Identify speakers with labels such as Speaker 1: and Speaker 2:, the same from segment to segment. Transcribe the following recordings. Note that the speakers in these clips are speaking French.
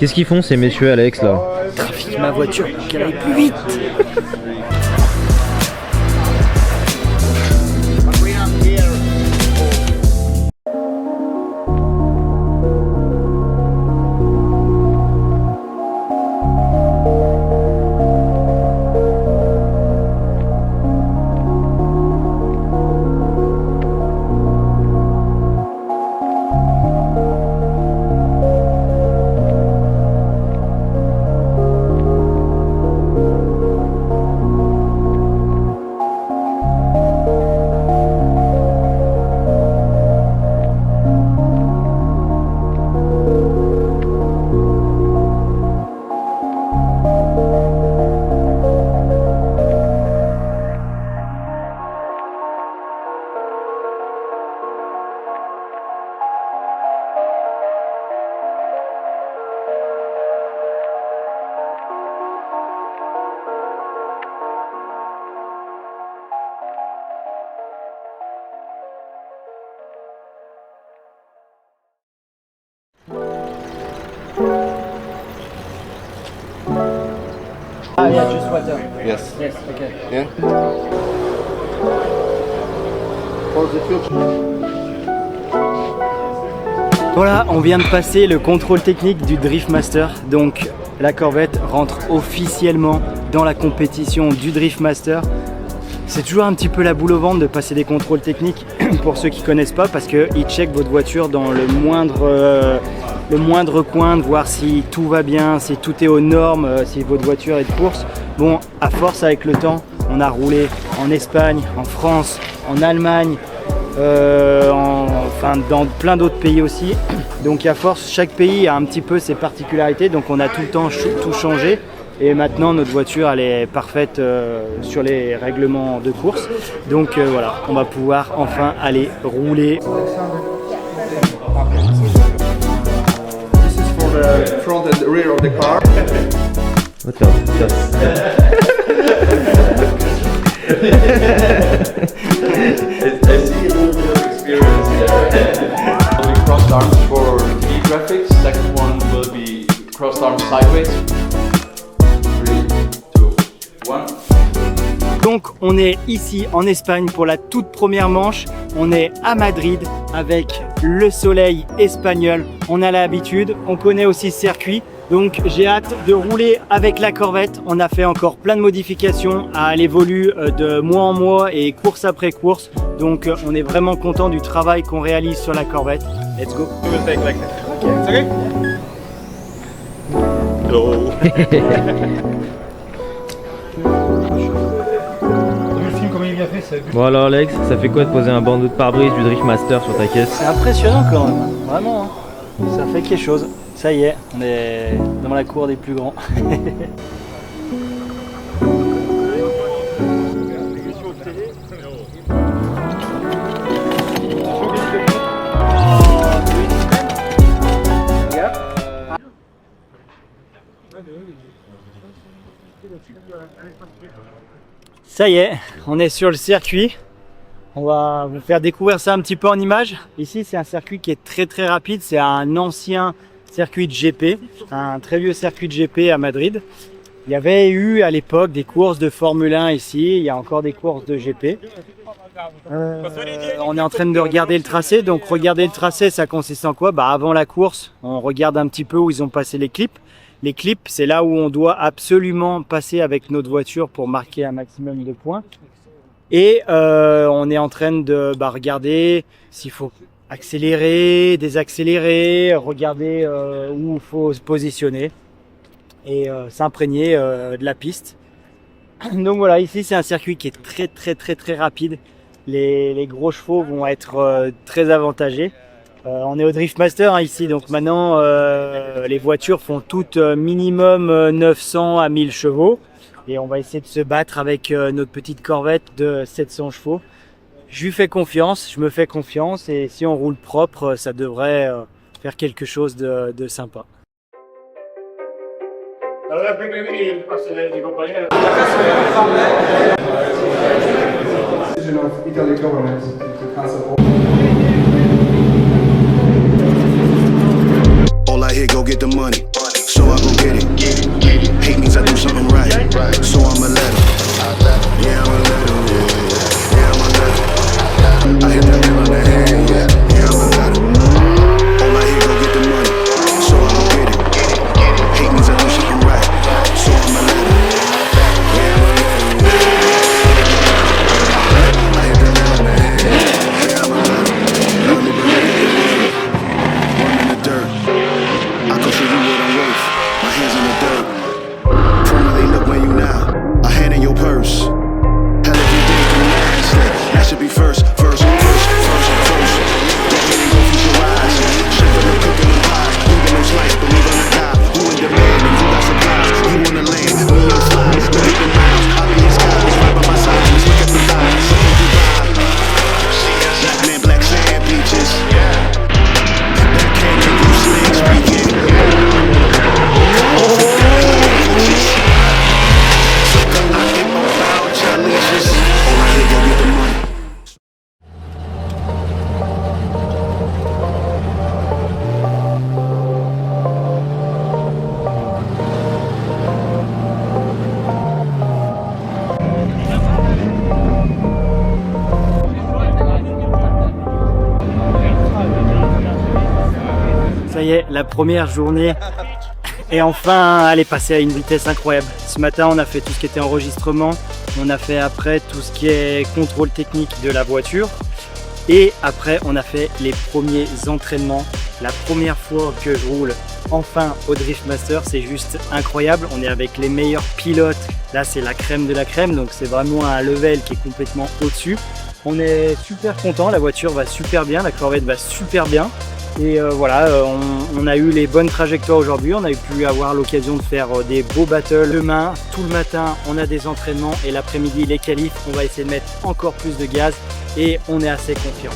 Speaker 1: Qu'est-ce qu'ils font ces messieurs Alex là?
Speaker 2: Trafique ma voiture pour qu'elle aille plus vite. Ah, yeah, just water.
Speaker 3: Yes.
Speaker 2: Yes, okay.
Speaker 3: Yeah. For the future.
Speaker 2: Voilà, on vient de passer le contrôle technique du Drift Master. Donc la Corvette rentre officiellement dans la compétition du Drift Master. C'est toujours un petit peu la boule au ventre de passer des contrôles techniques pour ceux qui ne connaissent pas, parce qu'ils checkent votre voiture dans le moindre coin, de voir si tout va bien, si tout est aux normes, si votre voiture est de course. Bon, à force avec le temps, on a roulé en Espagne, en France, en Allemagne, dans plein d'autres pays aussi. Donc à force, chaque pays a un petit peu ses particularités, donc on a tout le temps tout changé. Et maintenant notre voiture elle est parfaite sur les règlements de course. Donc voilà, on va pouvoir enfin aller rouler.
Speaker 3: This is for the front and rear of the car. I see a little bit of experience there. Will be crossed arms for TV graphics. Second one will be crossed arms sideways. 3, 2, 1.
Speaker 2: Donc on est ici en Espagne pour la toute première manche. On est à Madrid avec le soleil espagnol. On a l'habitude, on connaît aussi ce circuit. Donc j'ai hâte de rouler avec la Corvette. On a fait encore plein de modifications. Elle évolue de mois en mois et course après course. Donc on est vraiment content du travail qu'on réalise sur la Corvette. Let's go.
Speaker 3: Okay. Hello.
Speaker 1: Bon alors Alex, ça fait quoi de poser un bandeau de pare-brise du Drift Master sur ta caisse?
Speaker 2: C'est impressionnant quand même, vraiment. Hein. Ça fait quelque chose. Ça y est, on est dans la cour des plus grands. Ça y est, on est sur le circuit. On va vous faire découvrir ça un petit peu en images. Ici, c'est un circuit qui est très rapide. C'est un ancien circuit de GP, un très vieux circuit de GP à Madrid. Il y avait eu à l'époque des courses de Formule 1 ici. Il y a encore des courses de GP. On est en train de regarder le tracé. Donc regarder le tracé, ça consiste en quoi? Avant la course, on regarde un petit peu où ils ont passé les clips. Les clips, c'est là où on doit absolument passer avec notre voiture pour marquer un maximum de points. Et on est en train de regarder s'il faut accélérer, désaccélérer, regarder où il faut se positionner et s'imprégner de la piste. Donc voilà, ici c'est un circuit qui est très rapide. Les gros chevaux vont être très avantagés. On est au Drift Master ici, donc maintenant les voitures font toutes minimum 900 à 1000 chevaux. Et on va essayer de se battre avec notre petite Corvette de 700 chevaux. Je lui fais confiance, je me fais confiance et si on roule propre, ça devrait faire quelque chose de sympa.
Speaker 4: All I hear, go get the money. I go get it. Hate means I do something right, so I'ma let him. Yeah, I'ma let him. Yeah, I'ma let him. I hit that nail on the head. Yeah, I'ma let him. All I hear go get the money, so I go get it. Hate means I do something right, so I'ma let him. Yeah, I'ma let him. I hit that nail on the head. Yeah, I'ma let him. Love me, believe. One in the dirt. I can show you what I'm worth. My hands in the dirt. From where they look when you now. A hand in your purse. Hell, every day you last. That should be first. Don't let me go feast your eyes. Chefing and cooking them pies. Leaving them slice, but we gonna die. Who in demand and who got supplies? You wanna land, me on flies. Look at the miles. I'll be in skies. Right by my side. Let's look at the vibes. So don't Dubai. Black man, black sand beaches. That can't make you slang speaking.
Speaker 2: Ça y est, la première journée est enfin elle est passée à une vitesse incroyable. Ce matin, on a fait tout ce qui était enregistrement, on a fait après tout ce qui est contrôle technique de la voiture et après on a fait les premiers entraînements. La première fois que je roule enfin au Drift Master, c'est juste incroyable. On est avec les meilleurs pilotes, là c'est la crème de la crème, donc c'est vraiment un level qui est complètement au-dessus. On est super content, la voiture va super bien, la Corvette va super bien. Et voilà, on a eu les bonnes trajectoires aujourd'hui, on a pu avoir l'occasion de faire des beaux battles. Demain, tout le matin, on a des entraînements et l'après-midi, les qualifs. On va essayer de mettre encore plus de gaz et on est assez confiant.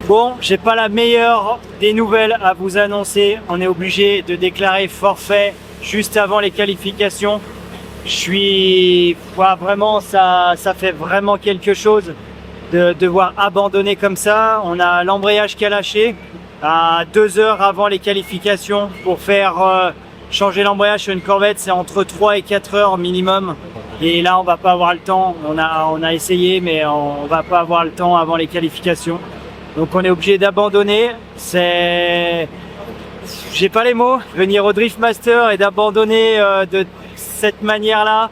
Speaker 2: Bon, j'ai pas la meilleure des nouvelles à vous annoncer. On est obligé de déclarer forfait juste avant les qualifications. Vraiment, ça fait vraiment quelque chose de devoir abandonner comme ça. On a l'embrayage qui a lâché à 2 heures avant les qualifications. Pour faire changer l'embrayage sur une Corvette, c'est entre 3 et 4 heures minimum. Et là, on va pas avoir le temps. On a essayé, mais on va pas avoir le temps avant les qualifications. Donc on est obligé d'abandonner. J'ai pas les mots. Venir au Drift Master et d'abandonner de cette manière-là.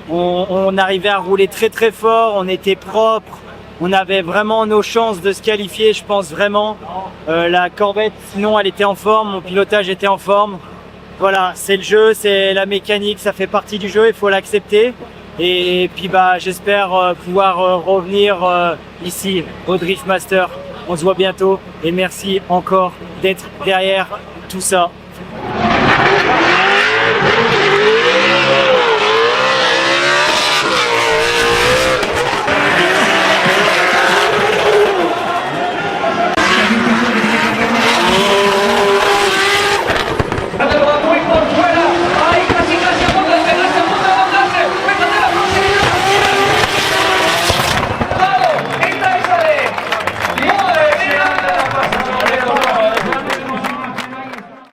Speaker 2: On arrivait à rouler très très fort. On était propre. On avait vraiment nos chances de se qualifier, je pense vraiment. La Corvette, sinon elle était en forme. Mon pilotage était en forme. Voilà, c'est le jeu, c'est la mécanique, ça fait partie du jeu. Il faut l'accepter. Et puis j'espère pouvoir revenir ici au Drift Master. On se voit bientôt et merci encore d'être derrière tout ça.